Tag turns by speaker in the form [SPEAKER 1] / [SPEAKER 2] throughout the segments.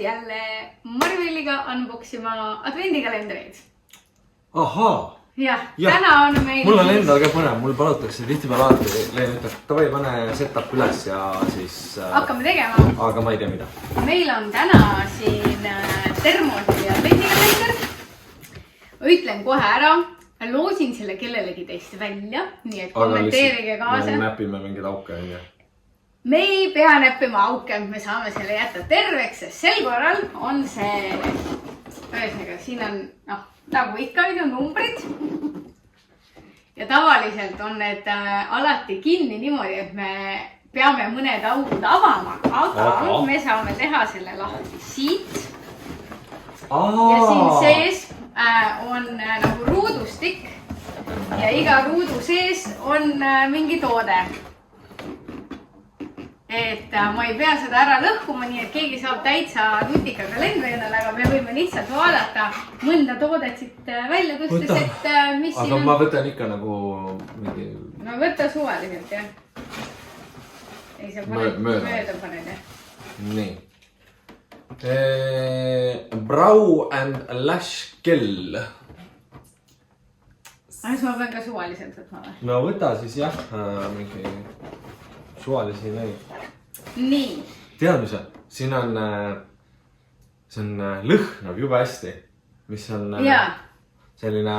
[SPEAKER 1] jälle Mari-Melliga unboxima advendikalendreid.
[SPEAKER 2] Ahaa.
[SPEAKER 1] Jah, täna on meil...
[SPEAKER 2] Mul on endal ka põnev, mul palutakse tihtipeale alati Leen ütleb, davai pane setup üles ja siis...
[SPEAKER 1] Hakkame tegema.
[SPEAKER 2] Aga ma ei tea mida.
[SPEAKER 1] Meil on täna siin termosi advendikalender. Ütlen kohe ära. Loosin selle kellelegi teist välja, nii et kommenteerige kaasa.
[SPEAKER 2] Me näpime mingid auke.
[SPEAKER 1] Me ei pea näppima auke, me saame selle jätta terveks, sest sel korral on see, ühesõnaga, siin on, nagu ikka on numbrid. Ja tavaliselt on need alati kinni niimoodi, et me peame mõned augud avama, aga me saame teha selle lahti siit. Ja siin sees on nagu ruudustik ja iga ruudu sees on mingi toode. Et ma ei pea seda ära lõhkuma, nii et keegi saab täitsa nutika kalendri endale, aga me võime lihtsalt vaadata mõnda toodet siit välja tõstes, et mis siin on.
[SPEAKER 2] Aga ma võtan ikka nagu mingi...
[SPEAKER 1] No võta suvaliselt, jah. Ei, sa mööda paned, jah.
[SPEAKER 2] Nii. Brow and Lash Gel.
[SPEAKER 1] Aga ma pean ka suvaliselt võtma või?
[SPEAKER 2] No võta siis jah, mingi suvalisi neid.
[SPEAKER 1] Nii.
[SPEAKER 2] Tead, mis on? Siin on, see on lõhnab juba hästi, mis on selline...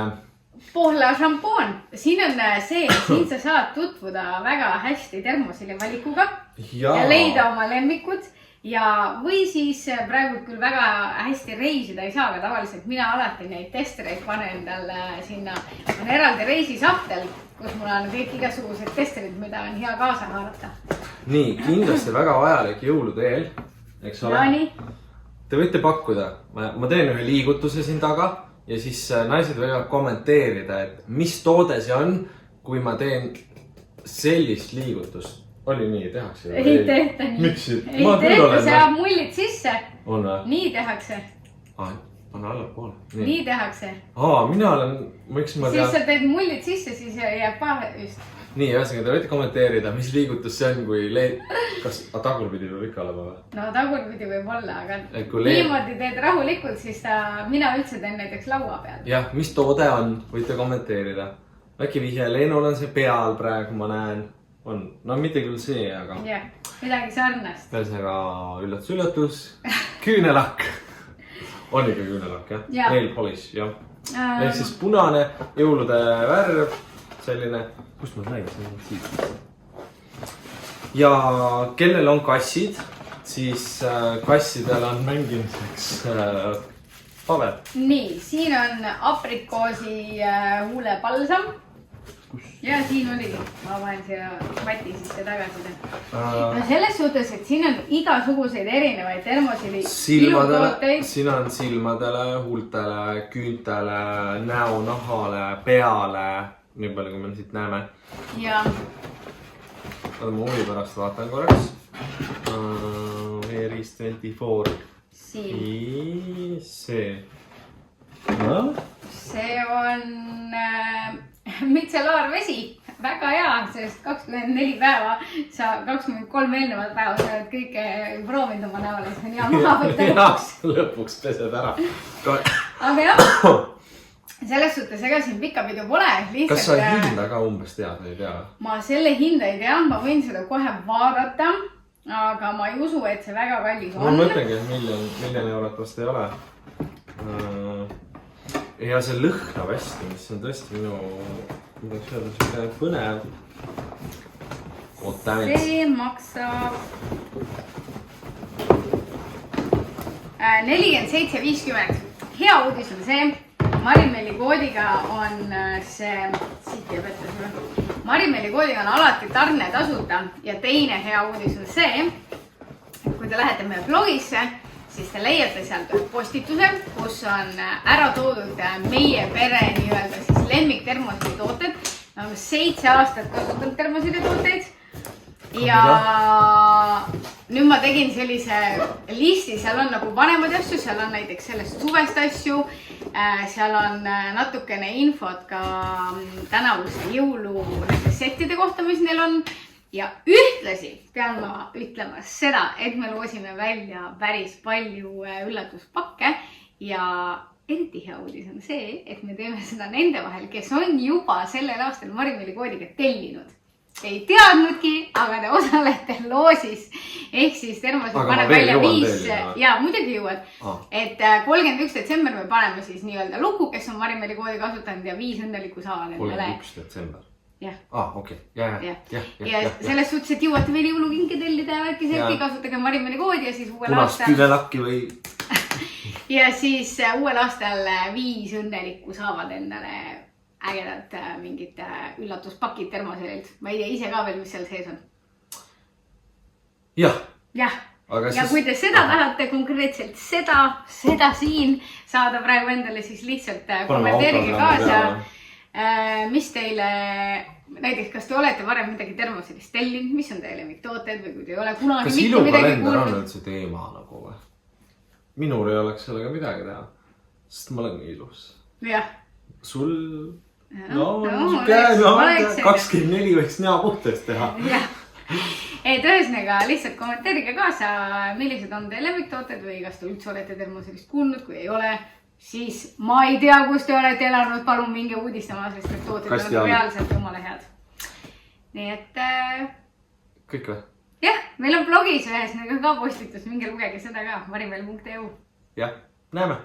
[SPEAKER 1] Pohla šampoon. Siin on see, siin sa saad tutvuda väga hästi termosile valikuga ja leida oma lemmikud. Ja või siis praegu küll väga hästi reisida ei saa, aga tavaliselt mina alati neid testereid panen endale sinna. On eraldi reisisahtel, kus mul on kõik igasugused testerid, mida on hea kaasa haarata.
[SPEAKER 2] Nii, kindlasti väga vajalik jõulude eel, eks ole? Te võite pakkuda. Ma teen ühe liigutuse siin taga ja siis naised võivad kommenteerida, et mis toode see on, kui ma teen sellist liigutust. Oli nii, tehakse?
[SPEAKER 1] Ei tehta nii.
[SPEAKER 2] Miks?
[SPEAKER 1] Ei tehta, see jääb mullid sisse.
[SPEAKER 2] On või?
[SPEAKER 1] Nii tehakse.
[SPEAKER 2] Pane allapoole.
[SPEAKER 1] Nii tehakse.
[SPEAKER 2] Mina olen... Miks ma tean?
[SPEAKER 1] Siis sa teed mullid sisse, siis jääb pahe just.
[SPEAKER 2] Nii, ühesõnaga, te võite kommenteerida, mis liigutus see on, kui leid... Kas tagurpidi võib ikka olema või?
[SPEAKER 1] No tagurpidi võib olla, aga niimoodi teed rahulikult, siis mina üldse teen näiteks laua peal.
[SPEAKER 2] Jah, mis toode on, võite kommenteerida. Äkki vihje, Leenul on see peal praegu, ma näen. On. No mitte küll see, aga...
[SPEAKER 1] Jah, midagi sarnast.
[SPEAKER 2] Ühesõnaga üllatus. Küünelakk. On ikka küünelakk, jah? Nail polish, jah. Ehk siis punane, jõulude värv, selline... Kust ma näin? See on siit. Ja kellel on kassid, siis kassidel on mängimiseks paber. Nii,
[SPEAKER 1] siin on aprikoosi huulepalsam. Ja siin oligi, ma panen siia mati sisse tagasi. No selles suhtes, et siin on igasuguseid erinevaid termosili ilutooteid.
[SPEAKER 2] Siin on silmadele, huultele, küüntele, näo, nahale, peale. Nii palju, kui me siit näeme.
[SPEAKER 1] Ja.
[SPEAKER 2] Ma huvi pärast vaatan korraks. Veeris 24.
[SPEAKER 1] Siin.
[SPEAKER 2] See.
[SPEAKER 1] See on mitselaarvesi. Väga hea, sest 24 päeva, 23 eelnevat päeva sa oled kõike proovinud oma näole, see on hea maha võtta.
[SPEAKER 2] Jah, lõpuks pesed ära.
[SPEAKER 1] Aga jah, selles suhtes ega siin pikka pidu pole.
[SPEAKER 2] Kas sa hinda ka umbes tead või ei tea?
[SPEAKER 1] Ma selle hinda ei tea, ma võin seda kohe vaadata, aga ma ei usu, et see väga kallis on.
[SPEAKER 2] Ma mõtlengi, et miljon eurot vast ei ole. Ja see lõhnab hästi, mis on tõesti minu, midagi öelda, siuke põnev.
[SPEAKER 1] See maksab 47,50. Hea uudis on see, Mari-Melli koodiga on see, siit jääb ette sulle. Mari-Melli koodiga on alati tarne tasuta ja teine hea uudis on see, kui te lähete meie blogisse, siis te leiate sealt postituse, kus on ära toodud meie pere nii-öelda siis lemmik termosili tooted. Me oleme 7 aastat kasutanud termosili tooteid. Ja nüüd ma tegin sellise listi, seal on nagu vanemaid asju, seal on näiteks sellest suvest asju, seal on natukene infot ka tänavuste jõulu settide kohta, mis neil on. ja ühtlasi pean ma ütlema seda, et me loosime välja päris palju üllatuspakke ja eriti hea uudis on see, et me teeme seda nende vahel, kes on juba sellel aastal Marimeeli koodiga tellinud. Ei teadnudki, aga te osalete loosis. Ehk siis termosid paneb välja 5 ja muidugi jõuad. Et 31. detsember me paneme siis nii-öelda luku, kes on Marimeeli koodi kasutanud ja 5 õnnelikku saavad endale.
[SPEAKER 2] 31. detsember.
[SPEAKER 1] Jah.
[SPEAKER 2] Okei. Ja.
[SPEAKER 1] Selles suhtes, et jõuate veel jõulukinke tellida ja värki selgi, kasutage Marimeeli koodi ja siis uuel aastal.
[SPEAKER 2] Punast küünelakki või...
[SPEAKER 1] Ja siis uuel aastal 5 õnnelikku saavad endale ägedad mingid üllatuspakid termoselilt. Ma ei tea ise ka veel, mis seal sees on.
[SPEAKER 2] Jah.
[SPEAKER 1] Ja kui te seda tahate konkreetselt seda siin saada praegu endale, siis lihtsalt kommenteerige kaasa, mis teile, näiteks kas te olete varem midagi termoselist tellinud, mis on teie lemmiktooted või kui te ei ole kunagi
[SPEAKER 2] kas ilukalender on üldse teema nagu või? Minul ei oleks sellega midagi teha, sest ma olen ilus.
[SPEAKER 1] Jah.
[SPEAKER 2] Sul... No, 24 võiks näo puhtast teha.
[SPEAKER 1] Jah. Et ühesõnaga lihtsalt kommenteerige kaasa, millised on teie lemmiktooted või kas te üldse olete termoselist kuulnud, kui ei ole, siis ma ei tea, kus te olete elanud, palun minge uudistama, sest need tooted on reaalselt jumala head. Nii et...
[SPEAKER 2] Kõik või?
[SPEAKER 1] Jah, meil on blogis ühesõnaga ka postitus, minge lugege seda ka, marimeel.eu.
[SPEAKER 2] Jah, näeme!